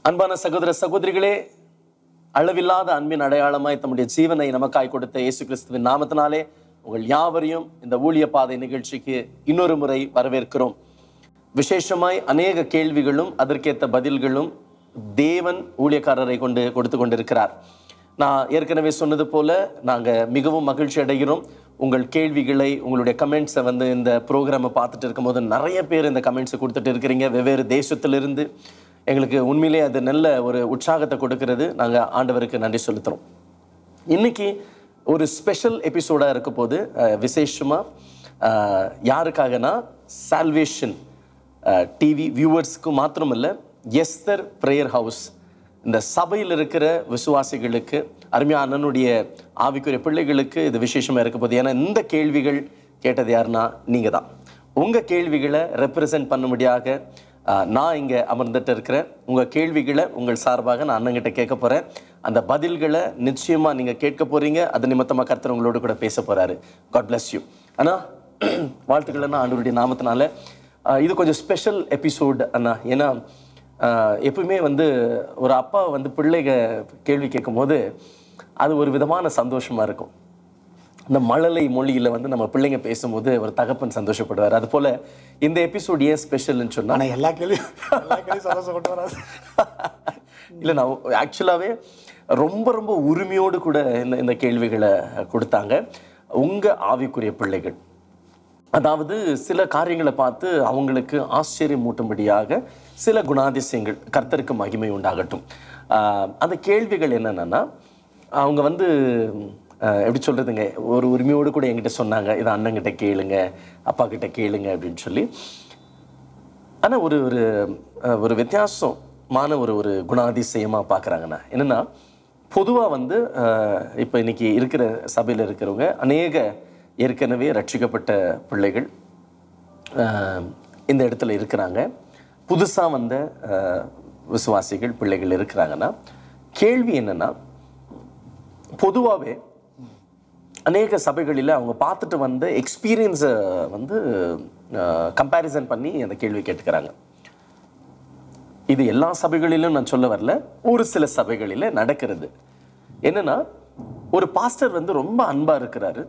அன்பான சகோதர சகோதரிகளே, அளவில்லாத அன்பின் அடையாளமாய் தம்முடைய ஜீவனை நமக்காய் கொடுத்த இயேசு கிறிஸ்துவின் நாமத்தினாலே உங்கள் யாவரையும் இந்த ஊழிய பாதை நிகழ்ச்சிக்கு இன்னொரு முறை வரவேற்கிறோம். விசேஷமாய் அநேக கேள்விகளும் அதற்கேற்ற பதில்களும் தேவன் ஊழியக்காரரை கொண்டு கொடுத்து கொண்டிருக்கிறார். நான் ஏற்கனவே சொன்னது போல நாங்கள் மிகவும் மகிழ்ச்சி அடைகிறோம். உங்கள் கேள்விகளை, உங்களுடைய கமெண்ட்ஸை இந்த ப்ரோக்ராமை பார்த்துட்டு இருக்கும்போது நிறைய பேர் இந்த கமெண்ட்ஸை கொடுத்துட்டு இருக்கிறீங்க. வெவ்வேறு தேசத்திலிருந்து எங்களுக்கு உண்மையிலே அது நல்ல ஒரு உற்சாகத்தை கொடுக்கிறது. நாங்கள் ஆண்டவருக்கு நன்றி செலுத்துகிறோம். இன்னைக்கு ஒரு ஸ்பெஷல் எபிசோடாக இருக்க போது விசேஷமாக யாருக்காகனா சால்வேஷன் டிவி வியூவர்ஸ்க்கு மாத்திரமில்லை, எஸ்தர் பிரேயர் ஹவுஸ் இந்த சபையில் இருக்கிற விசுவாசிகளுக்கு, அருமையான அண்ணனுடைய ஆவிக்குரிய பிள்ளைகளுக்கு இது விசேஷமாக இருக்க போகுது. ஏன்னா இந்த கேள்விகள் கேட்டது யாருன்னா நீங்கள் தான். உங்கள் கேள்விகளை ரெப்ரசன்ட் பண்ணும்படியாக நான் இங்கே அமர்ந்துட்டு இருக்கிறேன். உங்கள் கேள்விகளை உங்கள் சார்பாக நான் அண்ணங்கிட்ட கேட்க போகிறேன். அந்த பதில்களை நிச்சயமாக நீங்கள் கேட்க போகிறீங்க. அது நிமித்தமாக கர்த்தர் உங்களோடு கூட பேச போகிறாரு. God bless you. ஆனால் வாழ்த்துக்கள்னா ஆண்டவருடைய நாமத்தினால இது கொஞ்சம் ஸ்பெஷல் எபிசோடு அண்ணா. ஏன்னா எப்பவுமே ஒரு அப்பா பிள்ளைக கேள்வி கேட்கும் போது அது ஒரு விதமான சந்தோஷமாக இருக்கும். இந்த மழலை மொழியில் நம்ம பிள்ளைங்க பேசும்போது ஒரு தகப்பன் சந்தோஷப்படுவார். அது போல் இந்த எபிசோட் ஏன் ஸ்பெஷல்னு சொன்னால் எல்லா கேள்வியும் சந்தோஷப்பட்டு வராது இல்லை, நான் ஆக்சுவலாகவே ரொம்ப ரொம்ப உரிமையோடு கூட இந்த கேள்விகளை கொடுத்தாங்க. உங்கள் ஆவிக்குரிய பிள்ளைகள், அதாவது சில காரியங்களை பார்த்து அவங்களுக்கு ஆச்சரியம் மூட்டும்படியாக சில குணாதிசயங்கள், கர்த்தருக்கு மகிமை உண்டாகட்டும். அந்த கேள்விகள் என்னென்னா, அவங்க எப்படி சொல்கிறதுங்க, ஒரு உரிமையோடு கூட என்கிட்ட சொன்னாங்க, இதை அண்ணங்கிட்ட கேளுங்க, அப்பா கிட்ட கேளுங்க அப்படின்னு சொல்லி. ஆனால் ஒரு ஒரு ஒரு வித்தியாசமான ஒரு குணாதிசயமாக பார்க்குறாங்கண்ணா. என்னென்னா, பொதுவாக இப்போ இன்றைக்கி இருக்கிற சபையில் இருக்கிறவங்க அநேக ஏற்கனவே ரட்சிக்கப்பட்ட பிள்ளைகள் இந்த இடத்துல இருக்கிறாங்க. புதுசாக வந்த விசுவாசிகள் பிள்ளைகள் இருக்கிறாங்கன்னா, கேள்வி என்னென்னா, பொதுவாகவே அநேக சபைகளில் அவங்க பார்த்துட்டு வந்த எக்ஸ்பீரியன்ஸை கம்பேரிசன் பண்ணி அந்த கேள்வி கேட்டுக்கிறாங்க. இது எல்லா சபைகளிலும் நான் சொல்ல வரல, ஒரு சில சபைகளில் நடக்கிறது. என்னென்னா, ஒரு பாஸ்டர் ரொம்ப அன்பாக இருக்கிறாரு.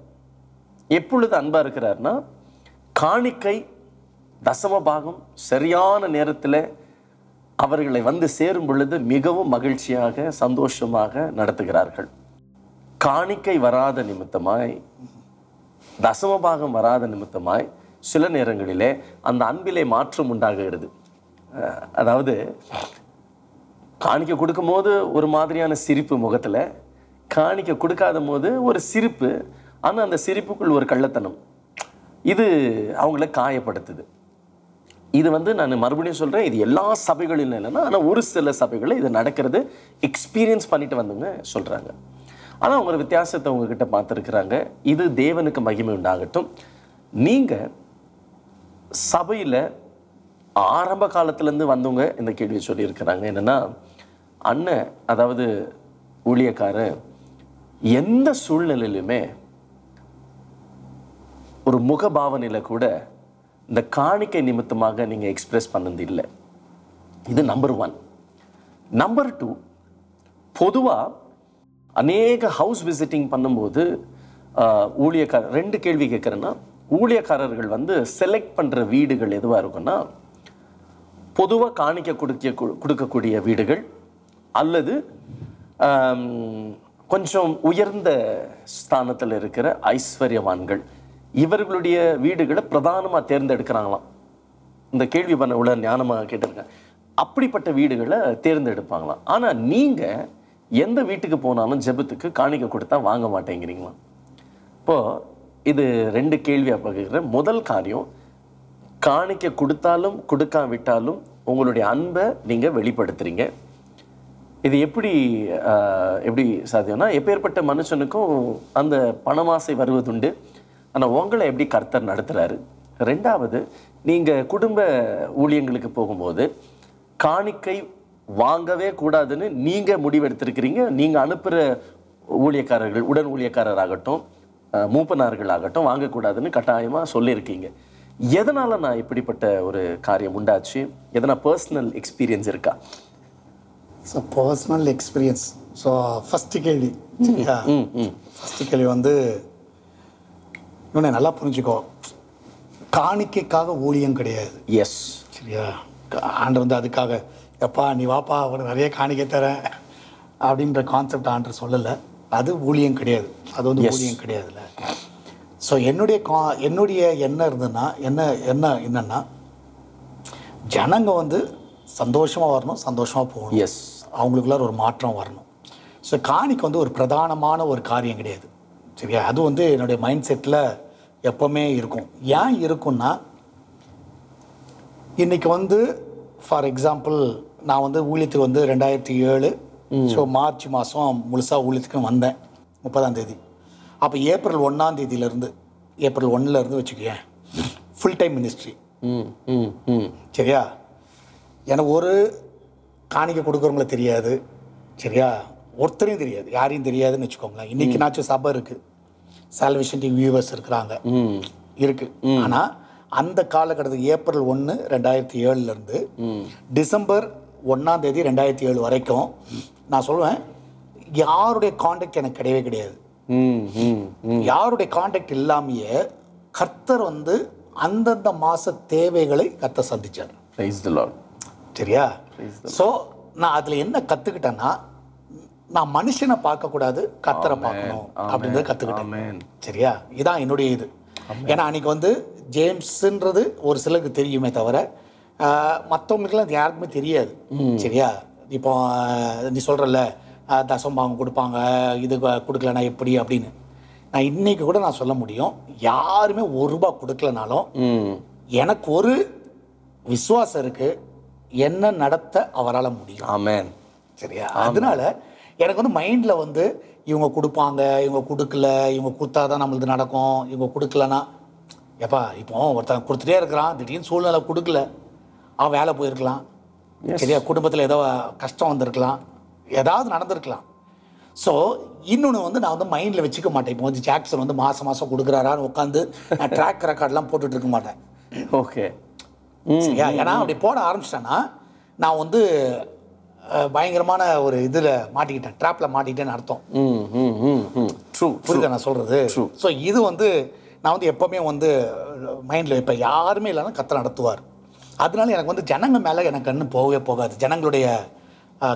எப்பொழுது அன்பாக இருக்கிறாருன்னா, காணிக்கை தசம பாகம் சரியான நேரத்தில் அவர்களை சேரும் பொழுது மிகவும் மகிழ்ச்சியாக சந்தோஷமாக நடத்துகிறார்கள். காணிக்கை வராத நிமித்தமாய், தசமபாகம் வராத நிமித்தமாய் சில நேரங்களிலே அந்த அன்பிலே மாற்றம் உண்டாகிறது. அதாவது காணிக்கை கொடுக்கும் போது ஒரு மாதிரியான சிரிப்பு முகத்தில், காணிக்கை கொடுக்காத போது ஒரு சிரிப்பு, ஆனால் அந்த சிரிப்புக்குள் ஒரு கள்ளத்தனம். இது அவங்கள காயப்படுத்துது. இது நான் மறுபடியும் சொல்கிறேன், இது எல்லா சபைகளிலும் இல்லைன்னா, ஆனால் ஒரு சில சபைகளில் இது நடக்கிறது. எக்ஸ்பீரியன்ஸ் பண்ணிட்டு வந்தவங்க சொல்கிறாங்க. ஆனால் அவங்க ஒரு வித்தியாசத்தை உங்ககிட்ட பார்த்துருக்குறாங்க. இது தேவனுக்கு மகிமை உண்டாகட்டும். நீங்கள் சபையில் ஆரம்ப காலத்துலேருந்து வந்தவங்க இந்த கேள்வியை சொல்லியிருக்கிறாங்க. என்னென்னா, அண்ணன், அதாவது ஊழியக்காரன், எந்த சூழ்நிலையிலுமே ஒரு முகபாவனையில் கூட இந்த காணிக்கை நிமித்தமாக நீங்கள் எக்ஸ்பிரஸ் பண்ணது இல்லை. இது நம்பர் 1. நம்பர் 2, பொதுவாக அநேக ஹவுஸ் விசிட்டிங் பண்ணும்போது ஊழியக்காரர் 2 கேள்வி கேட்குறேன்னா, ஊழியக்காரர்கள் செலக்ட் பண்ணுற வீடுகள் எதுவாக இருக்குன்னா, பொதுவாக காணிக்க கொடுக்கக்கூடிய வீடுகள், அல்லது கொஞ்சம் உயர்ந்த ஸ்தானத்தில் இருக்கிற ஐஸ்வர்யவான்கள், இவர்களுடைய வீடுகளை பிரதானமாக தேர்ந்தெடுக்கிறாங்களாம். இந்த கேள்வி பண்ண உள்ள ஞானமாக கேட்டிருக்கேன். அப்படிப்பட்ட வீடுகளை தேர்ந்தெடுப்பாங்களாம். ஆனால் நீங்கள் எந்த வீட்டுக்கு போனாலும் ஜெபத்துக்கு காணிக்கை கொடுத்தா வாங்க மாட்டேங்கிறீங்களாம். இப்போது இது 2 கேள்வியாக பார்க்குறேன். முதல் காரியம், காணிக்கை கொடுத்தாலும் கொடுக்காவிட்டாலும் உங்களுடைய அன்பை நீங்கள் வெளிப்படுத்துகிறீங்க. இது எப்படி சாத்தியம்னா, எப்பேற்பட்ட மனுஷனுக்கும் அந்த பணமாசை வருவதுண்டு. ஆனால் உங்களை எப்படி கர்த்தர் நடத்துகிறாரு. 2வது, நீங்கள் குடும்ப ஊழியங்களுக்கு போகும்போது காணிக்கை வாங்கவே கூடாதுன்னு நீங்கள் முடிவெடுத்திருக்கிறீங்க. நீங்கள் அனுப்புகிற ஊழியக்காரர்கள், உடன் ஊழியக்காரராகட்டும், மூப்பனார்கள் ஆகட்டும், வாங்கக்கூடாதுன்னு கட்டாயமாக சொல்லியிருக்கீங்க. எதனால் நான் இப்படிப்பட்ட ஒரு காரியம் உண்டாச்சு? எதனா பர்சனல் எக்ஸ்பீரியன்ஸ் இருக்கா? So personal experience. So first கேள்வி சரியா, ஃபஸ்ட்டு கேள்வி வந்து இன்னொன்று நல்லா புரிஞ்சுக்கோ, காணிக்கைக்காக ஊழியம் கிடையாது. எஸ். சரியா, ஆண்டர் வந்து அதுக்காக எப்பா நீ வாப்பா உனக்கு நிறைய காணிக்கை தரேன் அப்படின்ற கான்செப்ட் ஆண்டர் சொல்லலை. அது ஊழியம் கிடையாது, அது வந்து ஊழியம் கிடையாதுல்ல. ஸோ என்னுடைய எண்ணம் இருந்ததுன்னா என்னன்னா ஜனங்க வந்து சந்தோஷமாக வரணும், சந்தோஷமாக போகணும். எஸ். அவங்களுக்குள்ளார ஒரு மாற்றம் வரணும். ஸோ காணிக்கை வந்து ஒரு பிரதானமான ஒரு காரியம் கிடையாது. சரியா, அது வந்து என்னுடைய மைண்ட் செட்டில் எப்போவுமே இருக்கும். ஏன் இருக்குன்னா, இன்றைக்கி வந்து ஃபார் எக்ஸாம்பிள் நான் வந்து ஊழியத்துக்கு வந்து 2007 ஸோ மார்ச் மாதம் முழுசாக ஊழியத்துக்கு வந்தேன் 30ஆம் தேதி. அப்போ ஏப்ரல் 1ஆம் தேதியிலேருந்து ஏப்ரல் 1லேருந்து வச்சுக்கேன் ஃபுல் டைம் மினிஸ்ட்ரி. சரியா, எனக்கு ஒரு காணிக்கை கொடுக்குறவங்கள தெரியாது. சரியா, ஒருத்தரையும் தெரியாது, யாரையும் தெரியாதுன்னு வச்சுக்கோங்களேன். இன்றைக்கி நாச்சும் சபை இருக்குது, சால்வேஷன் டிவி வியூவர்ஸ் இருக்கிறாங்க இருக்குது. ஆனால் அந்த காலகட்டத்துக்கு ஏப்ரல் 1, 2007 டிசம்பர் 1ஆம் தேதி 2007 வரைக்கும் நான் சொல்லுவேன் யாருடைய கான்டாக்ட் எனக்கு கிடையவே கிடையாது. யாருடைய கான்டாக்ட் இல்லாமையே கர்த்தர் வந்து அந்தந்த மாத தேவைகளை கர்த்தர் சந்திச்சார். சரியா, ஸோ நான் அதில் என்ன கற்றுக்கிட்டேன்னா, நான் மனுஷனை பார்க்கக்கூடாது, கர்த்தரை பார்க்கணும் அப்படின்றத கற்றுக்கிட்டேன். சரியா, இதான் என்னுடைய இது. ஏன்னா அன்றைக்கி வந்து ஜேம்ஸுன்றது ஒரு சிலருக்கு தெரியுமே தவிர மற்றவங்களுக்குலாம் அது யாருக்குமே தெரியாது. சரியா, இப்போ நீ சொல்கிறல்ல தசம்பாங்க கொடுப்பாங்க, இது கொடுக்கலனா எப்படி அப்படின்னு. நான் இன்றைக்கி கூட நான் சொல்ல முடியும், யாருமே ₹1 கொடுக்கலனாலும் எனக்கு ஒரு விசுவாசம் இருக்குது, என்ன நடத்த அவரால் முடியும். ஆமென். சரியா, அதனால எனக்கு வந்து மைண்டில் வந்து இவங்க கொடுப்பாங்க, இவங்க கொடுக்கல, இவங்க கொடுத்தாதான் நம்மளுக்கு நடக்கும், இவங்க கொடுக்கலனா எப்பா இப்போ ஒருத்தன் கொடுத்துட்டே இருக்கிறான், திடீர்னு சூழ்நிலை கொடுக்கல, அவன் வேலை போயிருக்கலாம். சரியா, குடும்பத்தில் ஏதோ கஷ்டம் வந்திருக்கலாம், ஏதாவது நடந்திருக்கலாம். ஸோ இன்னொன்று வந்து நான் வந்து மைண்டில் வச்சுக்க மாட்டேன். இப்போ வந்து ஜாக்சன் வந்து மாதம் மாதம் கொடுக்குறாரான்னு உட்காந்து நான் ட்ராக் ரெக்கார்ட்லாம் போட்டுட்டு இருக்க மாட்டேன். ஓகே. சரியா, ஏன்னா அப்படி போட ஆரம்பிச்சிட்டேன்னா நான் வந்து பயங்கரமான ஒரு இதில் மாட்டிக்கிட்டேன், ட்ராப்பில் மாட்டிக்கிட்டேன்னு அர்த்தம். புரியுதா நான் சொல்கிறது? ஸோ இது வந்து நான் வந்து எப்போவுமே வந்து மைண்டில் இப்போ யாருமே இல்லைன்னா கர்த்தர் நடத்துவார். அதனால எனக்கு வந்து ஜனங்க மேலே எனக்கு கண்ணு போகவே போகாது, ஜனங்களுடைய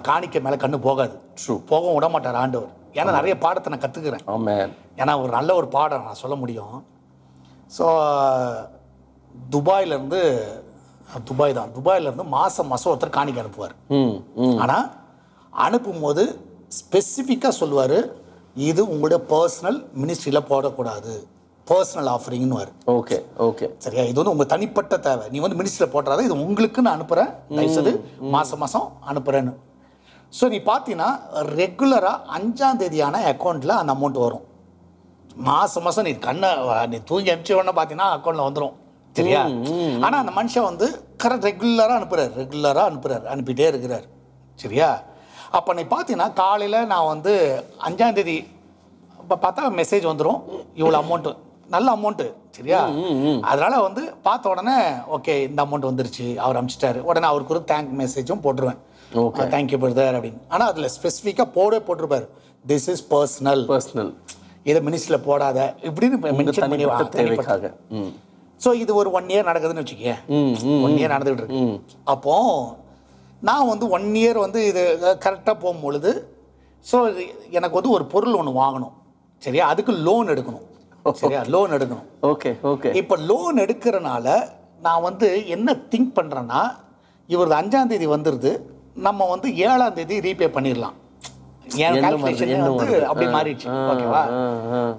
காணிக்கை மேலே கண்ணு போகாது, போகவும் விட மாட்டார் ஆண்டவர். ஏன்னா நிறைய பாடத்தை நான் கற்றுக்கிறேன். ஏன்னா ஒரு நல்ல ஒரு பாடம் நான் சொல்ல முடியும். ஸோ துபாயிலேருந்து மாதம் ஒருத்தர் காணிக்கை அனுப்புவார். ஆனால் அனுப்பும்போது ஸ்பெசிஃபிக்காக சொல்லுவார், இது உங்களுடைய பர்சனல் மினிஸ்ட்ரியில் போடக்கூடாது, பர்சனல் ஆஃபரிங்னு வரும். Okay okay. சரியா, இது வந்து உங்கள் தனிப்பட்ட தேவை, நீ வந்து மினிஸ்ட்ரியில் போடுறாத, இது உங்களுக்கு நான் அனுப்புகிறேன், தயவுசெய்து மாதம் அனுப்புகிறேன்னு. ஸோ நீ பார்த்தீங்கன்னா ரெகுலராக 5ஆம் தேதியான அக்கௌண்ட்டில் அந்த அமௌண்ட் வரும். மாதம் நீ தூங்கி அனுப்பிச்ச உடனே பார்த்தீங்கன்னா அக்கௌண்ட்டில் வந்துடும். சரியா, ஆனால் அந்த மனுஷன் வந்து ரெகுலராக அனுப்புகிறார், அனுப்பிட்டே இருக்கிறார். சரியா, அப்போ நீ பார்த்தீங்கன்னா காலையில் நான் வந்து 5ஆம் தேதி இப்போ பார்த்தா மெசேஜ் வந்துடும், இவ்வளோ அமௌண்ட்டு, நல்ல அமௌண்ட்டு. சரியா, அதனால் வந்து பார்த்த உடனே ஓகே இந்த அமௌண்ட் வந்துருச்சு, அவர் அனுப்பிச்சிட்டாரு, உடனே அவருக்கு ஒரு தேங்க் மெசேஜும் போட்டுருவேன், தேங்க்யூ பிரதர் அப்படின்னு. ஆனால் அதில் ஸ்பெசிஃபிக்காக போட்டிருப்பார், திஸ் இஸ் பர்சனல், இதை மினிஸ்ட்ரியில் போடாத இப்படின்னு மென்ஷன் பண்ணி தேவைக்காக. ஸோ இது ஒரு 1 இயர் நடக்குதுன்னு வச்சுக்கேன், 1 இயர் நடந்துகிட்டு இருக்கு. அப்போ நான் வந்து 1 இயர் வந்து இது கரெக்டாக போகும்பொழுது ஸோ எனக்கு வந்து ஒரு பொருள் ஒன்று வாங்கணும். சரியா, அதுக்கு லோன் எடுக்கணும். சரியா, லோன் எடுக்கணும். Okay okay. இப்போ லோன் எடுக்கிறனால நான் வந்து என்ன திங்க் பண்ணுறேன்னா, இவரது 5ஆம் தேதி வந்துடுது, நம்ம வந்து 7ஆம் தேதி ரீபே பண்ணிடலாம். என் கால்குலேஷன் வந்து அப்படி மாறிடுச்சு. ஓகேவா,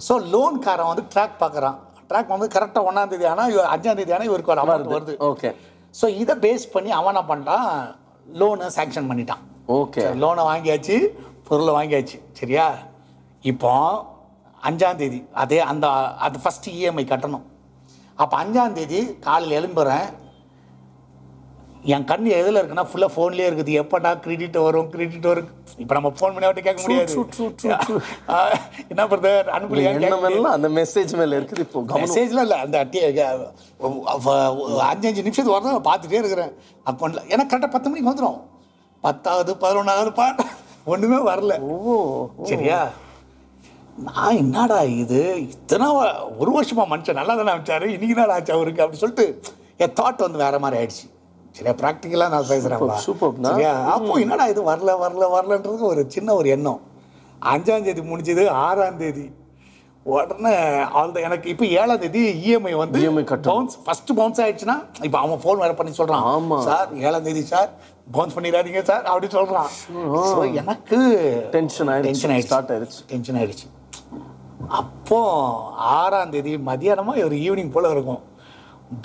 ஸோ லோன்காரன் வந்து ட்ராக் பார்க்குறான், ட்ராக் வந்து கரெக்டாக 1ஆம் தேதி ஆனால் 5ஆம் தேதி ஆனால் இவருக்கு ஒரு அமௌண்ட் வருது. ஓகே. ஸோ இதை பேஸ் பண்ணி அவன் என்ன பண்ணிட்டான், லோனை சாங்ஷன் பண்ணிட்டான். ஓகே, லோனை வாங்கியாச்சு, பொருளை வாங்கியாச்சு. சரியா, இப்போ 5ஆம் தேதி அது ஃபஸ்ட்டு இஎம்ஐ கட்டணும். அப்போ 5ஆம் தேதி காலையில் எழும்புறேன், என் கண் எதில் இருக்குன்னா ஃபுல்லாக ஃபோன்லேயே இருக்குது, எப்படா கிரெடிட் வரும். இப்போ நம்ம ஃபோன் பண்ணி அவர்கிட்ட கேட்க முடியாது, என்ன பிரதர் அனுப்பலையா, அந்த மெசேஜ் மேலே இருக்குது. இப்போ மெசேஜ்லாம் இல்லை, அந்த 5 நிமிஷத்துக்கு வரதான் பார்த்துட்டே இருக்கிறேன் அக்கௌண்ட்டில். எனக்கு கரெக்டாக 10 மணிக்கு வந்துடும். 10வது 11வது பாட்டு ஒன்றுமே வரல. சரியா, நான் என்னடா இது இத்தனை ஒரு வருஷமா மனுஷன் நல்லா தானே அமைச்சாரு, இன்னைக்கு என்னடா ஆச்சு அவருக்கு அப்படி சொல்லிட்டு என் தாட் வந்து வேற மாதிரி ஆயிடுச்சு. சரியா, ப்ராக்டிக்கலாக நான் பேசுகிறேன். சரியா, அப்போ என்னடா இது வரலன்றதுக்கு ஒரு சின்ன ஒரு எண்ணம். 5ஆம் தேதி முடிஞ்சது, 6ஆம் தேதி உடனே எனக்கு இப்போ 7ஆம் தேதி இஎம்ஐ வந்து பவுன்ஸ் ஃபர்ஸ்ட் பவுன்ஸ் ஆயிடுச்சுன்னா, இப்போ அவன் ஃபோன் வேற பண்ணி சொல்கிறான், சார் 7ஆம் தேதி சார் பவுன்ஸ் பண்ணிடாதீங்க சார் அப்படின்னு சொல்கிறான். ஸோ எனக்கு டென்ஷன் ஆயிடுச்சு. அப்போ 6ஆம் தேதி மதியானமாக ஒரு ஈவினிங் போல் இருக்கும்,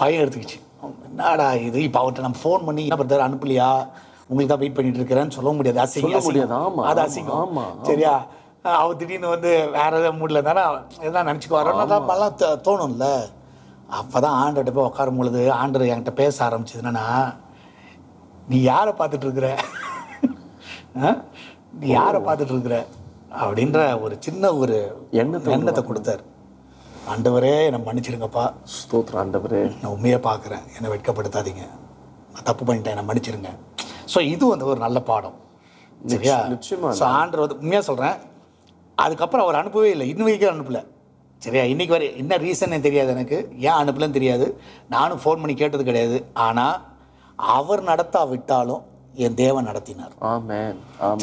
பயம் எடுத்துக்கிச்சு. என்னடா இது, இப்போ அவர்கிட்ட நம்ம ஃபோன் பண்ணி என்ன பண்ணுறாரு அனுப்பலையா, உங்களுக்கு தான் வெயிட் பண்ணிட்டு இருக்கிறேன்னு சொல்ல முடியாது, அது அசிங்கம். சரியா, அவர் திடீர்னு வந்து வேற ஏதாவது மூடில் இருந்தானா எதாவது நினச்சிக்கு வரோன்னா தான் பலாம் தோணும்ல. அப்போ தான் ஆண்டர்கிட்ட போய் உட்காரும் பொழுது ஆண்டர் என்கிட்ட பேச ஆரம்பிச்சது என்னன்னா, நீ யாரை பார்த்துட்டு இருக்கிற, நீ யாரை பார்த்துட்டு இருக்கிற அப்படின்ற ஒரு சின்ன ஒரு எண்ணத்தை கொடுத்தாரு. ஆண்டவரே என்னை மன்னிச்சிருங்கப்பா, ஸ்தோத்திரம் ஆண்டவரே, நான் உண்மையாக பார்க்குறேன், என்னை வெட்கப்படுத்தாதீங்க, நான் தப்பு பண்ணிட்டேன், என்னை மன்னிச்சிருங்க. ஸோ இது வந்து ஒரு நல்ல பாடம். சரியா, ஸோ ஆண்டர் வந்து உண்மையாக சொல்கிறேன், அதுக்கப்புறம் அவர் அனுப்பவே இல்லை, இன்னும் வரைக்கும் அனுப்பலை. சரியா, இன்றைக்கி வரை என்ன ரீசன் தெரியாது, எனக்கு ஏன் அனுப்பலன்னு தெரியாது, நானும் ஃபோன் பண்ணி கேட்டது கிடையாது. ஆனால் அவர் நடத்தா விட்டாலும் என் தேவன் நடத்தினார்.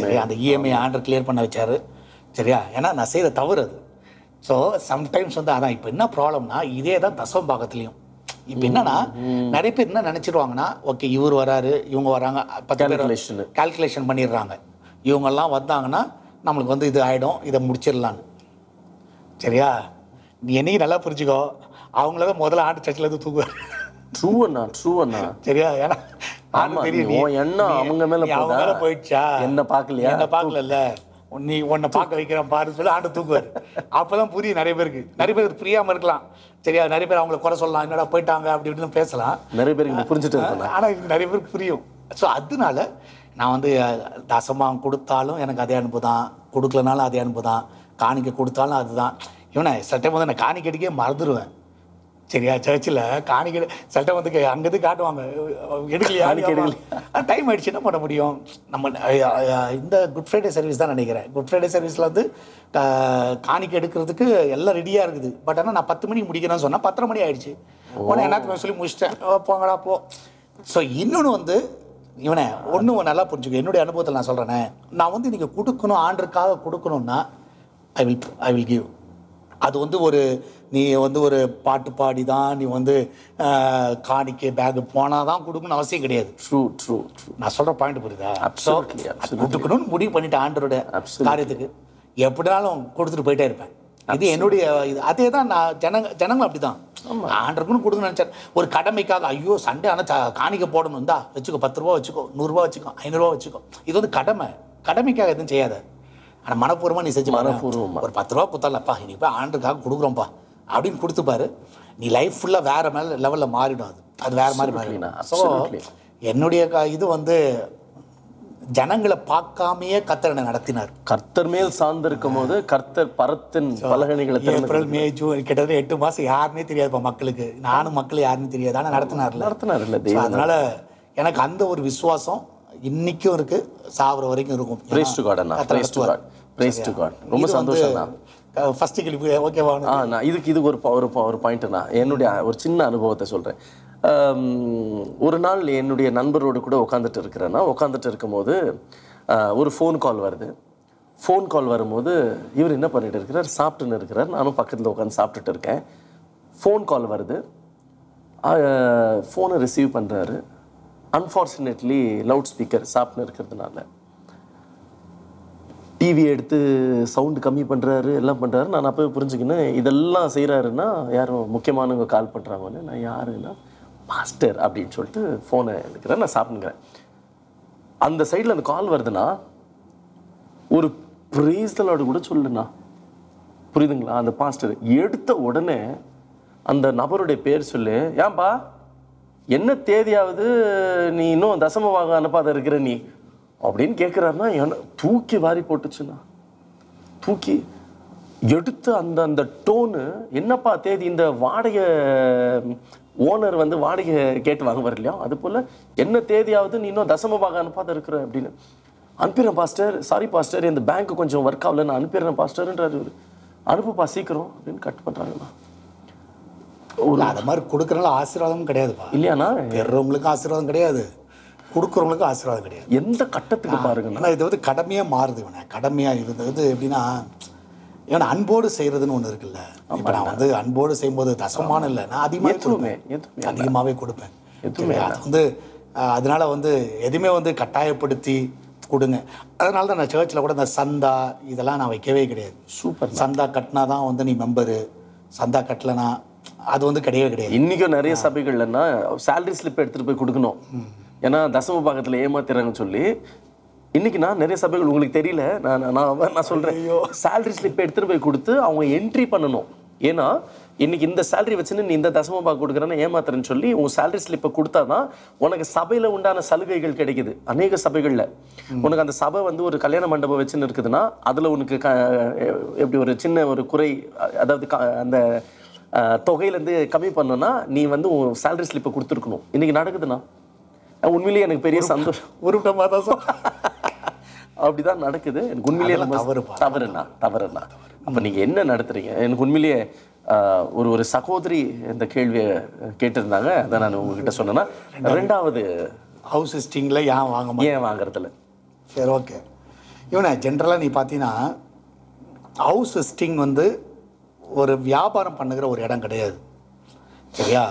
சரியா, அந்த இஎம்ஐ ஆண்டர் கிளியர் பண்ண வச்சார். சரியா, ஏன்னா நான் செய்கிற தவறு அது. ஸோ சம்டைம்ஸ் வந்து அதான் இப்போ என்ன ப்ராப்ளம்னா, இதே தான் தசம பாகத்துலேயும் இப்போ என்னன்னா, நிறைய பேர் என்ன நினச்சிடுவாங்கன்னா, ஓகே இவர் வராரு இவங்க வராங்க, 10 பேர் கால்குலேஷன் பண்ணிடுறாங்க, இவங்கெல்லாம் வந்தாங்கன்னா நம்மளுக்கு வந்து இது ஆகிடும், இதை முடிச்சிடலான்னு. சரியா, நீ என்னைக்கு நல்லா புரிஞ்சுக்கோ, அவங்கள தான் முதல்ல ஆண்டு சர்ச்சில் இருந்து தூக்குவார். ட்ரூ அண்ணா. சரியா, ஏன்னா அவங்க மேல போயிடுச்சா, என்ன பார்க்கல, நீ உன்னை பார்க்க வைக்கிறேன் பாரு சொல்லி ஆண்டு தூக்குவார். அப்போதான் புரியும் நிறைய பேருக்கு புரியாமல் இருக்கலாம். சரியா, நிறைய பேர் அவங்கள குறை சொல்லலாம், என்னடா போயிட்டாங்க அப்படி இப்படின்னு பேசலாம், நிறைய பேருக்கு புரிஞ்சுட்டு, ஆனால் இது நிறைய பேருக்கு புரியும். ஸோ அதனால நான் வந்து தசமாக கொடுத்தாலும் எனக்கு அதே அனுப்பு தான், கொடுக்கலனாலும் அதே அனுப்பு தான், காணிக்கை கொடுத்தாலும் அதுதான். இவனை சில டைம் வந்து நான் காணிக்கை அடிக்கே மறந்துடுவேன். சரியா, சர்ச்சில் காணிக்கை சில டைம் வந்து அங்கேருந்து காட்டுவாங்க, எடுக்கலையா டைம் ஆகிடுச்சு, என்ன பண்ண முடியும். நம்ம இந்த குட் ஃப்ரைடே சர்வீஸ் தான் நினைக்கிறேன், குட் ஃப்ரைடே சர்வீஸில் வந்து காணிக்கை எடுக்கிறதுக்கு எல்லாம் ரெடியாக இருக்குது. பட் ஆனால் நான் 10 மணிக்கு முடிக்கிறேன்னு சொன்னால் 10:30 மணி ஆகிடுச்சு. உடனே என்னத்துக்கு சொல்லி முடிச்சிட்டேன், போங்கடா போ. ஸோ இன்னொன்று வந்து இவனை ஒன்று நல்லா புரிஞ்சுக்கோ, என்னுடைய அனுபவத்தில் நான் சொல்கிறேனே, நான் வந்து நீங்கள் கொடுக்கணும் ஆண்டருக்காக கொடுக்கணுன்னா ஐ வில் கிவ். அது வந்து நீ வந்து ஒரு பாட்டு பாடி தான் நீ வந்து காணிக்கை பேக்கு போனால் தான் கொடுக்கணும்னு அவசியம் கிடையாது. ட்ரூ நான் சொல்கிற பாயிண்ட் புரியுதா? கொடுக்கணும்னு முடிவு பண்ணிட்டு ஆண்டரோட காரியத்துக்கு எப்படினாலும் கொடுத்துட்டு போயிட்டே இருப்பேன். இது என்னுடைய இது. அதே தான் நான் ஜனங்களும் அப்படி தான், ஆண்டருக்குன்னு கொடுக்கணும்னு நினச்சேன். ஒரு கடமைக்காக ஐயோ சண்டே ஆனால் காணிக்கை போடணும், இந்தா வச்சுக்கோ, 10 ரூபா வச்சுக்கோ, 100 ரூபா வச்சுக்கோ, 500 ரூபா வச்சுக்கோ. இது வந்து கடமைக்காக எதுவும் செய்யாத. ஆனால் மனப்பூர்வமாக நீ செஞ்சு மனப்பூர்வமாக ஒரு 10 ரூபா கொடுத்தாலப்பா இன்னைக்கு போய் ஆண்டுக்காக கொடுக்குறோம்ப்பா அப்படின்னு கொடுத்துப்பாரு, நீ லைஃப் ஃபுல்லாக வேறு மேலே லெவலில் மாறிடும். அது வேறு மாதிரி மாறிடும். ஸோ என்னுடைய இது வந்து ஜனங்களை பார்க்காமையே கர்த்தர் என்னை நடத்தினார். கர்த்தர் மேல் சார்ந்திருக்கும் போது கர்த்தர் பரத்தின் பலகணிகளை ஏப்ரல் மே ஜூன் கிட்டத்தட்ட 8 மாதம் யாருன்னே தெரியாதுப்பா மக்களுக்கு, நானும் மக்கள் யாருன்னு தெரியாது, ஆனால் நடத்தினார்ல. அதனால எனக்கு அந்த ஒரு விசுவாசம் இன்னைக்கும் இருக்கு, சாவர வரைக்கும் இருக்கும். ரொம்ப சந்தோஷம். ஃபர்ஸ்ட் கேள்வி ஓகேவா? நான் இதுக்கு ஒரு பாயிண்ட்னா என்னுடைய ஒரு சின்ன அனுபவத்தை சொல்கிறேன். ஒரு நாள் என்னுடைய நண்பரோடு கூட உட்காந்துட்டு இருக்கும்போது ஒரு ஃபோன் கால் வருது. ஃபோன் கால் வரும்போது இவர் என்ன பண்ணிட்டு இருக்கிறார், சாப்பிட்டுன்னு இருக்கிறார், நானும் பக்கத்தில் உட்காந்து சாப்பிட்டுட்டு இருக்கேன். ஃபோன் கால் வருது, ஃபோனை ரிசீவ் பண்ணுறாரு. அன்ஃபார்ச்சுனேட்லி லவுட் ஸ்பீக்கர் சாப்பிட்னு இருக்கிறதுனால டிவி எடுத்து சவுண்டு கம்மி பண்ணுறாரு, எல்லாம் பண்ணுறாரு. நான் அப்போ புரிஞ்சுக்கினேன் இதெல்லாம் செய்கிறாருன்னா யாரும் முக்கியமானவங்க கால் பண்ணுறாங்கன்னு. நான் யாருன்னா மாஸ்டர் அப்படின்னு சொல்லிட்டு ஃபோனை எடுக்கிறேன், நான் சாப்பிட்டுக்கிறேன். அந்த சைடில் அந்த கால் வருதுன்னா ஒரு ப்ரைஸ் தி லார்ட் கூட சொல்லுண்ணா, புரியுதுங்களா? அந்த பாஸ்டர் எடுத்த உடனே அந்த நபருடைய பேர் சொல்லு, ஏன்பா என்ன தேதியாவது நீ இன்னும் தசமமாக அனுப்பாத இருக்கிற நீ அப்படின்னு கேட்குறாருன்னா தூக்கி வாரி போட்டுச்சுண்ணா. தூக்கி எடுத்து அந்த டோனு, என்னப்பா தேதி, இந்த வாடகை ஓனர் வந்து வாடகை கேட்டு வாங்குவார் இல்லையா, அது போல் என்ன தேதியாவது நீ இன்னும் தசம பாகம் அனுப்பாத இருக்கிற அப்படின்னு. அனுப்பிடுறேன் பாஸ்டர், சாரி பாஸ்டர், இந்த பேங்க் கொஞ்சம் ஒர்க் ஆகல, நான் அனுப்பிடுறேன் பாஸ்டர்ன்றாரு. அனுப்புப்பா சீக்கிரம் அப்படின்னு கட் பண்ணுறாங்கண்ணா. அது மாதிரி கொடுக்குறவங்களும் ஆசீர்வாதமும் கிடையாதுப்பா இல்லையாண்ணா? பெறவங்களுக்கும் ஆசீர்வாதம் கிடையாது, கொடுக்குறவங்களுக்கும் ஆசீர்வாதம் கிடையாது. எந்த கட்டத்துக்கு பாருங்க. ஆனால் இது வந்து கடமையாக மாறுது. இவனை கடமையாக இருந்தது எப்படின்னா, இவனை அன்போடு செய்கிறதுன்னு ஒன்று இருக்குல்ல. இப்போ நான் வந்து அன்போடு செய்யும்போது தசமான இல்லை, நான் அதிகமாகவே கொடுப்பேன். அது வந்து அதனால வந்து எதுவுமே வந்து கட்டாயப்படுத்தி கொடுங்க. அதனால தான் நான் சர்ச்சில் கூட இந்த சந்தா இதெல்லாம் நான் வைக்கவே கிடையாது. சூப்பர். சந்தா கட்டினா தான் வந்து நீ மெம்பரு, சந்தா கட்டலைனா அது வந்து கிடையவே கிடையாது. இன்றைக்கும் நிறைய சபைகள்னா சேலரி ஸ்லிப் எடுத்துகிட்டு போய் கொடுக்கணும், ஏன்னா தசம பாகத்தில் ஏமாத்திடுறாங்கன்னு சொல்லி. இன்னைக்கு நான் நிறைய சபைகள் உங்களுக்கு தெரியல, நான் சொல்கிறேன், சேலரி ஸ்லிப் எடுத்துகிட்டு போய் கொடுத்து அவங்க என்ட்ரி பண்ணணும். ஏன்னா இன்னைக்கு இந்த சேலரி வச்சுன்னு நீ இந்த தசம பாகம் கொடுக்குறேன்னு ஏமாத்துறேன்னு சொல்லி உங்கள் சேலரி ஸ்லிப்பை கொடுத்தா தான் உனக்கு சபையில் உண்டான சலுகைகள் கிடைக்குது. அநேக சபைகளில் உனக்கு அந்த சபை வந்து ஒரு கல்யாண மண்டபம் வச்சுன்னு இருக்குதுன்னா அதில் உனக்கு எப்படி ஒரு சின்ன ஒரு குறை, அதாவது அந்த தொகையிலேருந்து கம்மி பண்ணோன்னா நீ வந்து உன் சேலரி ஸ்லிப்பை கொடுத்துருக்கணும். இன்றைக்கி நடக்குதுண்ணா, உண்மையிலேயே எனக்கு பெரிய சந்தோஷம். உருட்டமாக தான் அப்படிதான் நடக்குது. எனக்கு உண்மையிலேயே தவறுண்ணா. அப்போ நீங்கள் என்ன நடத்துறீங்க? எனக்கு உண்மையிலேயே ஒரு சகோதரி இந்த கேள்வியை கேட்டிருந்தாங்க, அதை நான் உங்ககிட்ட சொன்னேன்னா. ரெண்டாவது, ஹவுஸ் லிஸ்டிங்கில் ஏன் வாங்குறதில்ல? சரி, ஓகே. இவனை ஜென்ரலாக நீ பார்த்தீங்கன்னா ஹவுஸ் லிஸ்டிங் வந்து ஒரு வியாபாரம் பண்ணுகிற ஒரு இடம் கிடையாது, சரியா?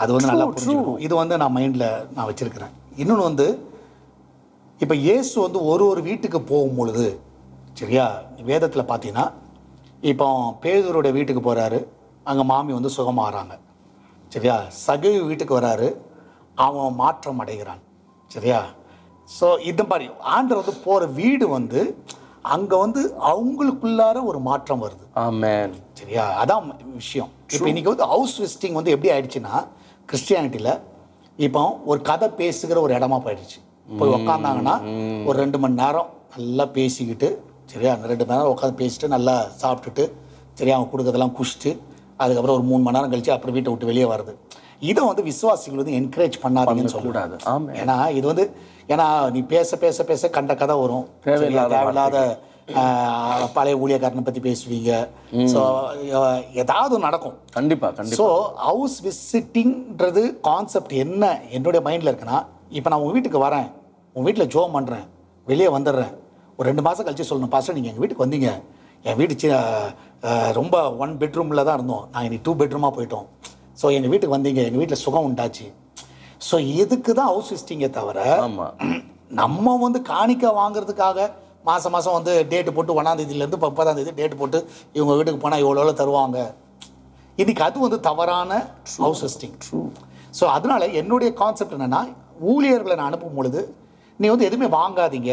அது வந்து நல்லா புரிஞ்சுக்கணும். இது வந்து நான் மைண்டில் நான் வச்சுருக்கிறேன். இன்னொன்று வந்து இப்போ இயேசு வந்து ஒரு வீட்டுக்கு போகும்பொழுது, சரியா, வேதத்தில் பார்த்தீங்கன்னா இப்போ பேதுருடைய வீட்டுக்கு போகிறாரு, அங்கே மாமி வந்து சுகமாகறாங்க, சரியா? சகேயு வீட்டுக்கு வராரு, அவன் மாற்றம் அடைகிறான், சரியா? ஸோ இந்த மாதிரி ஆண்டவர் வந்து போகிற வீடு வந்து அங்கே வந்து அவங்களுக்குள்ளார ஒரு மாற்றம் வருது. ஆமென். சரியா? அதான் விஷயம். இப்போ இன்றைக்கி வந்து ஹவுஸ் விசிட்டிங் வந்து எப்படி ஆயிடுச்சுன்னா, கிறிஸ்டியானிட்டியில் இப்போ ஒரு கதை பேசுகிற ஒரு இடமா போயிடுச்சு. போய் உக்காந்தாங்கன்னா ஒரு 2 மணி நேரம் நல்லா பேசிக்கிட்டு, சரியா, 2 மணி நேரம் உட்காந்து பேசிட்டு நல்லா சாப்பிட்டுட்டு, சரியா, அவங்க கொடுக்கறதெல்லாம் குடிச்சிட்டு அதுக்கப்புறம் ஒரு 3 மணி நேரம் கழிச்சு அப்புறம் வீட்டை விட்டு வெளியே வருது. இதை வந்து விசுவாசிகள் வந்து என்கரேஜ் பண்ணாதீங்கன்னு சொல்லக்கூடாது. ஏன்னா இது வந்து நீ பேச பேச பேச கண்ட கதை வரும், தேவையில்லாத பழைய ஊழியக்காரனை பற்றி பேசுவீங்க. ஸோ ஏதாவது நடக்கும் கண்டிப்பாக. ஸோ ஹவுஸ் விசிட்டிங்கிறது கான்செப்ட் என்ன என்னுடைய மைண்டில் இருக்குன்னா, இப்போ நான் உங்கள் வீட்டுக்கு வரேன், உங்கள் வீட்டில் ஜோம் பண்ணுறேன், வெளியே வந்துடுறேன், ஒரு 2 மாதம் கழிச்சு சொல்லணும், பாஸ்டர் நீங்கள் எங்கள் வீட்டுக்கு வந்தீங்க, என் வீடு ரொம்ப 1 பெட்ரூமில் தான் இருந்தோம், நாங்கள் இன்னைக்கு 2 பெட்ரூமாக போயிட்டோம், ஸோ எங்கள் வீட்டுக்கு வந்தீங்க, எங்கள் வீட்டில் சுகம் உண்டாச்சு. ஸோ இதுக்கு தான் ஹவுஸ் விசிட்டிங்கே தவிர நம்ம வந்து காணிக்கை வாங்குறதுக்காக மாதம் வந்து டேட்டு போட்டு 1ஆம் தேதியிலேருந்து 30ஆம் தேதி டேட்டு போட்டு இவங்க வீட்டுக்கு போனால் எவ்வளோ தருவாங்க. இன்றைக்கி அது வந்து தவறான ஹவுஸ் விசிட்டிங். ஸோ அதனால் என்னுடைய கான்செப்ட் என்னென்னா, ஊழியர்களை நான் அனுப்பும் பொழுது நீ வந்து எதுவுமே வாங்காதீங்க,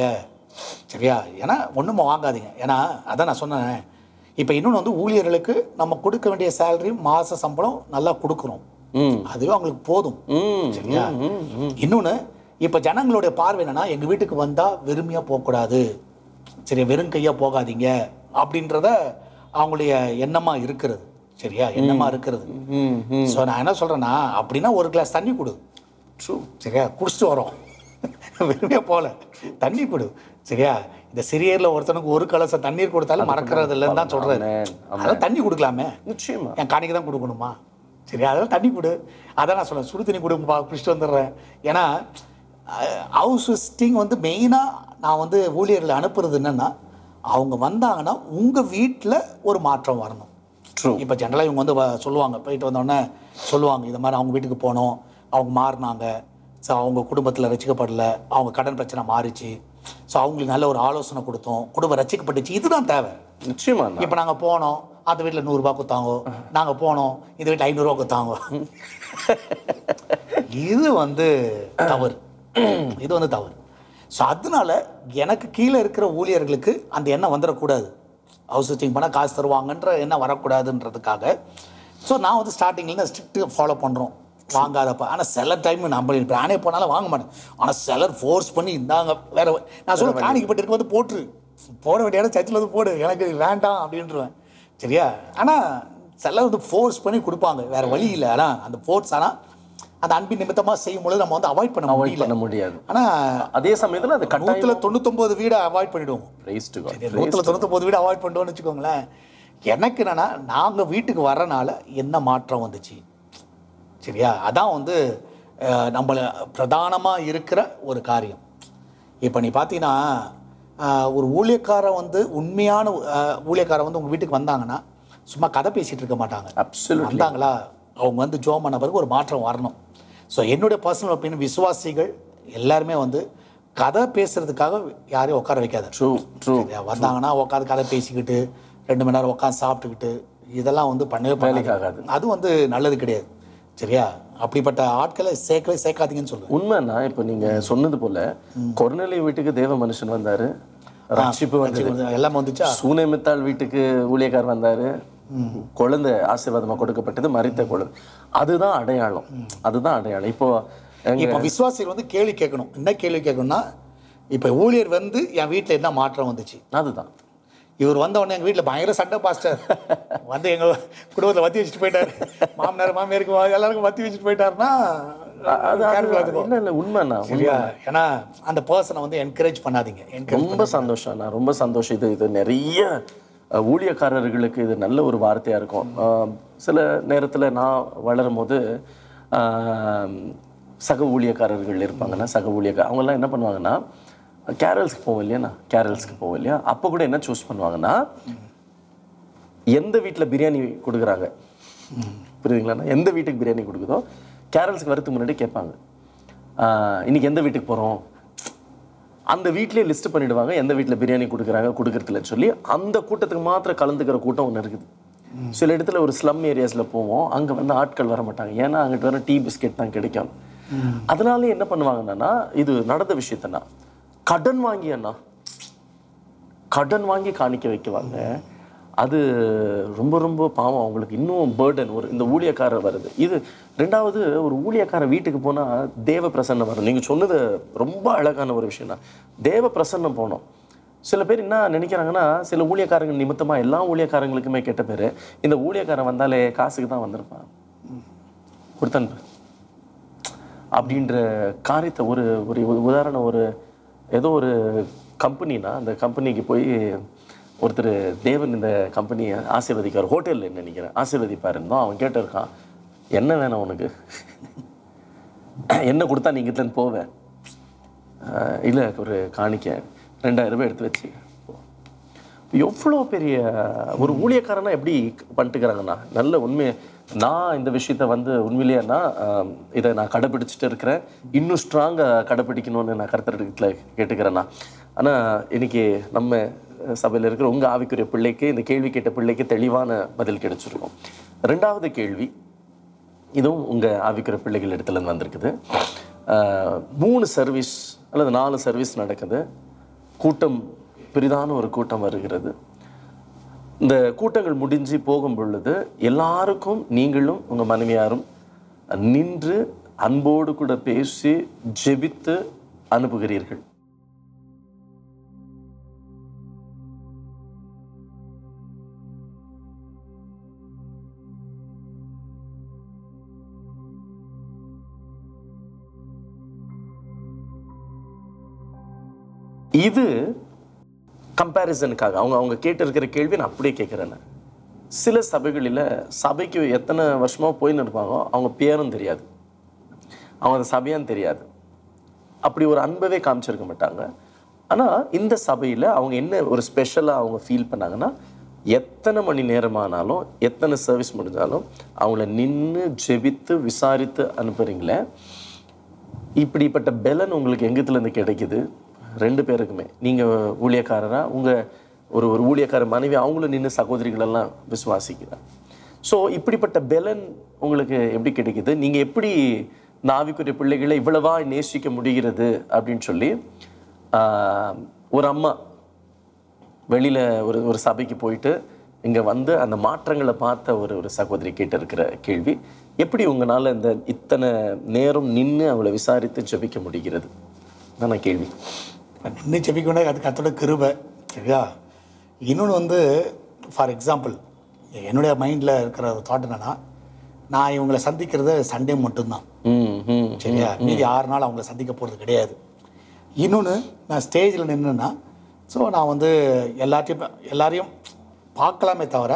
சரியா? ஏன்னா ஒன்றுமே வாங்காதீங்க. ஏன்னா அதான் நான் சொன்னேன், இப்போ இன்னொன்று வந்து ஊழியர்களுக்கு நம்ம கொடுக்க வேண்டிய சேலரி மாத சம்பளம் நல்லா கொடுக்குறோம், அதுவே அவங்களுக்கு போதும், சரியா? இன்னொன்று இப்போ ஜனங்களுடைய பார்வை என்னன்னா, எங்கள் வீட்டுக்கு வந்தால் வெறுமையாக போகக்கூடாது, சரியா, வெறும் கையாக போகாதீங்க அப்படின்றத அவங்களுடைய எண்ணமாக இருக்கிறது, சரியா, எண்ணமாக இருக்கிறது. ஸோ நான் என்ன சொல்கிறேன்னா, அப்படின்னா ஒரு கிளாஸ் தண்ணி கொடு, சரியா, குடிச்சிட்டு வரோம், வெறுமையாக போகல, தண்ணி கொடு, சரியா? இந்த சிறியரில் ஒருத்தனுக்கு ஒரு கலசம் தண்ணீர் கொடுத்தாலும் மறக்கிறது இல்லைன்னு தான் சொல்கிறேன். அதெல்லாம் தண்ணி கொடுக்கலாமே, நிச்சயமாக என் காணிக்கு தான் கொடுக்கணுமா, சரியா? அதெல்லாம் தண்ணி கொடு. அதான் நான் சொல்கிறேன், சுடு தண்ணி கொடுப்பா, குடிச்சிட்டு வந்துடுறேன். ஏன்னா ஹவுஸ் விசிட்டிங் வந்து மெயினாக நான் வந்து ஊழியர்களை அனுப்புறது என்னென்னா, அவங்க வந்தாங்கன்னா உங்கள் வீட்டில் ஒரு மாற்றம் வரணும். இப்போ ஜென்ரலாக இவங்க வந்து சொல்லுவாங்க, போயிட்டு வந்தோடனே சொல்லுவாங்க, இது மாதிரி அவங்க வீட்டுக்கு போனோம், அவங்க மாறினாங்க, ஸோ அவங்க குடும்பத்தில் ரசிக்கப்படலை, அவங்க கடன் பிரச்சனை மாறிச்சு, ஸோ அவங்களுக்கு நல்ல ஒரு ஆலோசனை கொடுத்தோம், குடும்பம் ரசிக்கப்பட்டுச்சு, இதுதான் தேவை. நிச்சயமாக. இப்போ நாங்கள் போனோம், அந்த வீட்டில் 100 ரூபா கொடுத்தாங்க, நாங்கள் போனோம் இந்த வீட்டில் 500 ரூபா கொடுத்தாங்க, இது வந்து தவறு, இது வந்து தவறு. ஸோ அதனால எனக்கு கீழே இருக்கிற ஊழியர்களுக்கு அந்த எண்ணம் வந்துடக்கூடாது, ஹவுஸ் விசிட்டிங் பண்ணால் காசு தருவாங்கன்ற எண்ணம் வரக்கூடாதுன்றதுக்காக. ஸோ நான் வந்து ஸ்டார்டிங்லேருந்து ஸ்ட்ரிக்ட்டு ஃபாலோ பண்ணுறோம், வாங்காதப்பா. ஆனால் சில டைம் நான் பண்ணியிருப்பேன், நானே போனாலும் வாங்க மாட்டேன், ஆனால் சிலர் ஃபோர்ஸ் பண்ணி இந்தாங்க வேறு, நான் சொல்ல காணிக்கப்பட்டிருக்க வந்து போட்டுரு, போட வேண்டிய இடம் சர்ச்சில் வந்து போடு, எனக்கு வேண்டாம் அப்படின்ட்டுருவேன், சரியா? ஆனால் சில வந்து ஃபோர்ஸ் பண்ணி கொடுப்பாங்க, வேறு வழி இல்லை. ஆனால் அந்த ஃபோர்ஸ் ஆனால் அந்த அன்பின் நிமித்தமாக செய்யும் பொழுது நம்ம வந்து அவாய்ட் பண்ண முடியாது. ஆனால் அதே சமயத்தில் அது 99 வீடை அவாய்ட் பண்ணிவிடுவோம். 99 வீடு அவாய்ட் பண்ணிட்டோம்னு வச்சுக்கோங்களேன். எனக்கு என்னென்னா, நாங்கள் வீட்டுக்கு வரனால என்ன மாற்றம் வந்துச்சு, சரியா? அதான் வந்து நம்மளை பிரதானமாக இருக்கிற ஒரு காரியம். இப்போ நீ பார்த்தீங்கன்னா, ஒரு ஊழியக்காரன் வந்து உண்மையான ஊழியக்காரன் வந்து உங்கள் வீட்டுக்கு வந்தாங்கன்னா சும்மா கதை பேசிகிட்டு இருக்க மாட்டாங்க. வந்தாங்களா, அவங்க வந்து ஜோம் பண்ண பிறகு ஒரு மாற்றம் வரணும். ஸோ என்னுடைய பர்சனல் ஒப்பீனியன், விசுவாசிகள் எல்லாருமே வந்து கதை பேசுகிறதுக்காக யாரையும் உட்கார வைக்காது. வந்தாங்கன்னா உட்காந்து கதை பேசிக்கிட்டு 2 மணி நேரம் உட்காந்து சாப்பிட்டுக்கிட்டு இதெல்லாம் வந்து பண்ணவே பண்ணாது. அது வந்து நல்லது கிடையாது, சரியா? அப்படிப்பட்ட ஆட்களை சேர்க்காதீங்கன்னு சொல்லுவேன். உண்மைன்னா இப்போ நீங்கள் சொன்னது போல கொர்நேலிய வீட்டுக்கு தேவ மனுஷன் வந்தார், ரட்சிப்பு வந்து எல்லாமே வந்துச்சா. சூனேமித்தாள் வீட்டுக்கு ஊழியக்கார் வந்தார், குழந்தை ஆசீர்வாதமாக கொடுக்கப்பட்டது, மரித்த குழந்தை. அதுதான் அடையாளம், அதுதான் அடையாளம். இப்போ விசுவாசிகள் வந்து கேள்வி கேட்கணும். என்ன கேள்வி கேட்கணும்னா, இப்போ ஊழியர் வந்து என் வீட்டில் என்ன மாற்றம் வந்துச்சு, அதுதான். இவர் வந்த உடனே எங்கள் வீட்டில் பயங்கர சண்டை பாஸ்டர் வந்து எங்கள் குடும்பத்தில் வத்தி வச்சுட்டு போயிட்டார், மாமனார் மாமியாருக்கு எல்லாருக்கும் வத்தி வச்சுட்டு போயிட்டாருன்னா உண்மைண்ணா, சரியா? ஏன்னா அந்த பர்சனை வந்து என்கரேஜ் பண்ணாதீங்க. ரொம்ப சந்தோஷம், ரொம்ப சந்தோஷம். இது நிறைய ஊழியக்காரர்களுக்கு இது நல்ல ஒரு வார்த்தையாக இருக்கும். சில நேரத்தில் நான் வளரும் போது சக ஊழியக்காரர்கள் இருப்பாங்கன்னா, அவங்கெல்லாம் என்ன பண்ணுவாங்கன்னா, கேரல்ஸ்க்கு போவோம் இல்லையா, அப்போ கூட என்ன சூஸ் பண்ணுவாங்கன்னா, எந்த வீட்டில் பிரியாணி கொடுக்குறாங்க, புரியுதுங்களா? எந்த வீட்டுக்கு பிரியாணி கொடுக்குதோ கேரல்ஸ்க்கு வரதுக்கு முன்னாடி கேட்பாங்க, இன்னைக்கு எந்த வீட்டுக்கு போகிறோம். அந்த வீட்லேயே லிஸ்ட் பண்ணிவிடுவாங்க, எந்த வீட்டில் பிரியாணி கொடுக்குறதுலன்னு சொல்லி. அந்த கூட்டத்துக்கு மாத்திரம் கலந்துக்கிற கூட்டம் ஒன்று இருக்குது. சில இடத்துல ஒரு ஸ்லம் ஏரியாஸில் போவோம், அங்கே வந்து ஆட்கள் வர மாட்டாங்க, ஏன்னா அங்கிட்ட வர டீ பிஸ்கெட் தான் கிடைக்கும். அதனால என்ன பண்ணுவாங்கன்னா, இது நடந்த விஷயத்தனா கடன் வாங்கி காணிக்க வைக்குவாங்க. அது ரொம்ப ரொம்ப பாவம், அவங்களுக்கு இன்னும் பேர்டன். இந்த ஊழியக்காரர் வருது. இது ரெண்டாவது, ஒரு ஊழியக்காரர் வீட்டுக்கு போனால் தேவ பிரசன்னம் வரும். நீங்கள் சொன்னது ரொம்ப அழகான ஒரு விஷயம் தான், தேவ பிரசன்னம் போனோம். சில பேர் என்ன நினைக்கிறாங்கன்னா, சில ஊழியக்காரங்க நிமித்தமாக எல்லா ஊழியக்காரங்களுக்குமே கெட்ட பேர், இந்த ஊழியக்காரன் வந்தாலே காசுக்கு தான் வந்திருப்பான், கொடுத்தன்பு அப்படின்ற காரியத்தை. ஒரு உதாரணம், ஏதோ ஒரு கம்பெனினா, அந்த கம்பெனிக்கு போய் ஒருத்தர் தேவன் இந்த கம்பெனியை ஆசீர்வதிக்கார், ஹோட்டலில் நினைக்கிறேன் ஆசீர்வதிப்பார் இருந்தோம். அவன் கேட்டிருக்கான், என்ன வேணும் உனக்கு, என்ன கொடுத்தா நீங்கள் இதுலேருந்து போவேன்? இல்லை, ஒரு காணிக்க 2000 ரூபாய் எடுத்து வச்சு. எவ்வளோ பெரிய ஒரு ஊழியக்காரனா எப்படி பண்ணிட்டுக்கிறாங்கண்ணா, நல்ல உண்மை. நான் இந்த விஷயத்த வந்து உண்மையிலேயேன்னா இதை நான் கடைப்பிடிச்சிட்டு இருக்கிறேன், இன்னும் ஸ்ட்ராங்காக கடைப்பிடிக்கணும்னு நான் கருத்தரிடத்தில் கேட்டுக்கிறேன்னா. ஆனால் இன்னைக்கு நம்ம சபையில் இருக்கிற உங்கள் ஆவிக்குரிய பிள்ளைக்கு, இந்த கேள்வி கேட்ட பிள்ளைக்கு தெளிவான பதில் கிடைச்சிருக்கும். 2வது கேள்வி, இதுவும் உங்கள் ஆவிக்குரிய பிள்ளைகள் இடத்துலேருந்து வந்திருக்குது. 3 சர்வீஸ் அல்லது 4 சர்வீஸ் நடக்குது, கூட்டம் பெரிதான ஒரு கூட்டம் வருகிறது. இந்த கூட்டங்கள் முடிஞ்சு போகும் பொழுது எல்லாருக்கும் நீங்களும் உங்கள் மனைவியாரும் நின்று அன்போடு கூட பேசி ஜெபித்து அனுப்புகிறீர்கள். இது கம்பேரிசனுக்காக அவங்க கேட்டு இருக்கிற கேள்வி நான் அப்படியே கேட்குறேன். சில சபைகளில் சபைக்கு எத்தனை வருஷமாக போயின்னு இருப்பாங்க, அவங்க பேரும் தெரியாது, அவங்க அந்த சபையான்னு தெரியாது, அப்படி ஒரு அன்பவே காமிச்சிருக்க மாட்டாங்க. ஆனால் இந்த சபையில் அவங்க என்ன ஒரு ஸ்பெஷலாக அவங்க ஃபீல் பண்ணாங்கன்னா, எத்தனை மணி நேரமானாலும் எத்தனை சர்வீஸ் முடிஞ்சாலும் அவங்கள நின்று ஜெபித்து விசாரித்து அனுப்புகிறீங்களே. இப்படிப்பட்ட பெலன் உங்களுக்கு எங்கத்துலேருந்து கிடைக்குது? 2 பேருக்குமே. நீங்கள் ஊழியக்காரராக, உங்கள் ஒரு ஊழியக்கார மனைவி அவங்களும் நின்று சகோதரிகளெல்லாம் விசுவாசிக்கிறார். ஸோ இப்படிப்பட்ட பெலன் உங்களுக்கு எப்படி கிடைக்குது? நீங்கள் எப்படி இந்த ஆவிக்குரிய பிள்ளைகளை இவ்வளவா நேசிக்க முடிகிறது அப்படின்னு சொல்லி ஒரு அம்மா வெளியில் ஒரு சபைக்கு போயிட்டு இங்கே வந்து அந்த மாற்றங்களை பார்த்த ஒரு சகோதரி கேட்டு இருக்கிற கேள்வி, எப்படி உங்களால் இத்தனை நேரம் நின்று அவளை விசாரித்து ஜெபிக்க முடிகிறது தானே கேள்வி. நின்று ஜெபிக்கணும், அது கர்த்தரோட கிருபை, சரியா? இன்னொன்று வந்து, ஃபார் எக்ஸாம்பிள், என்னுடைய மைண்டில் இருக்கிற ஒரு தாட் என்னன்னா, நான் இவங்களை சந்திக்கிறது சண்டே மட்டும்தான். சரியா? மீதி 6 நாள் அவங்கள சந்திக்க போகிறது கிடையாது. இன்னொன்று, நான் ஸ்டேஜில் நின்றுன்னா, ஸோ நான் வந்து எல்லாரையும் பார்க்கலாமே தவிர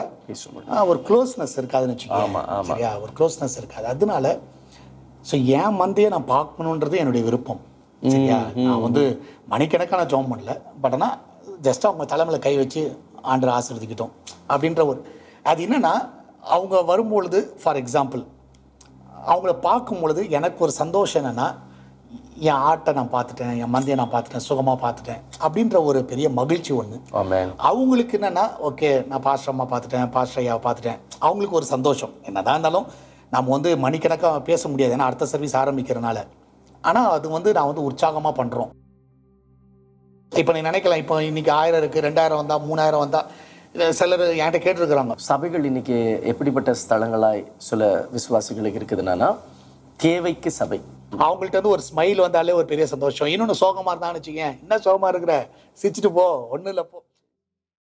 ஒரு க்ளோஸ்னஸ் இருக்காதுன்னு வச்சுக்கோங்க. சரியா? ஒரு க்ளோஸ்னஸ் இருக்காது. அதனால ஸோ என் மந்தையை நான் பார்க்கணுன்றது என்னுடைய விருப்பம். சரியா? நான் வந்து மணிக்கணக்கான ஜாம் பண்ணல. பட் ஆனால் ஜஸ்ட் அவங்க தலைமையில் கை வச்சு ஆண்டரை ஆசீர்வதிக்கிட்டோம் அப்படின்ற ஒரு அது என்னென்னா, அவங்க வரும்பொழுது ஃபார் எக்ஸாம்பிள் அவங்கள பார்க்கும் பொழுது எனக்கு ஒரு சந்தோஷம் என்னென்னா, என் ஆட்டை நான் பார்த்துட்டேன், என் மந்தையை நான் பார்த்துட்டேன், சுகமாக பார்த்துட்டேன் அப்படின்ற ஒரு பெரிய மகிழ்ச்சி ஒன்று. அவங்களுக்கு என்னென்னா, ஓகே நான் பாஸ்டர் அம்மா பார்த்துட்டேன், பாஸ்டர் ஐயாவை பார்த்துட்டேன், அவங்களுக்கு ஒரு சந்தோஷம். என்னதான் இருந்தாலும் நம்ம வந்து மணிக்கணக்காக பேச முடியாது, ஏன்னா அடுத்த சர்வீஸ் ஆரம்பிக்கிறனால. ஆனால் அது வந்து நான் வந்து உற்சாகமாக பண்ணுறோம். இப்போ நீ நினைக்கலாம், இப்போ இன்றைக்கி 1000 இருக்குது, 2000 வந்தால், 3000 வந்தால், சிலர் என்கிட்ட கேட்டிருக்கிறாங்க. சபைகள் இன்னைக்கு எப்படிப்பட்ட ஸ்தலங்களாய் சில விசுவாசிகளுக்கு இருக்குதுன்னா, தேவைக்கு சபை. அவங்கள்ட்ட வந்து ஒரு ஸ்மைல் வந்தாலே ஒரு பெரிய சந்தோஷம். இன்னொன்று சோகமாக இருந்தான்னு வச்சுக்கேன், என்ன சோகமாக இருக்கிற, சிரிச்சிட்டு போ, ஒன்றும் இல்லை போ.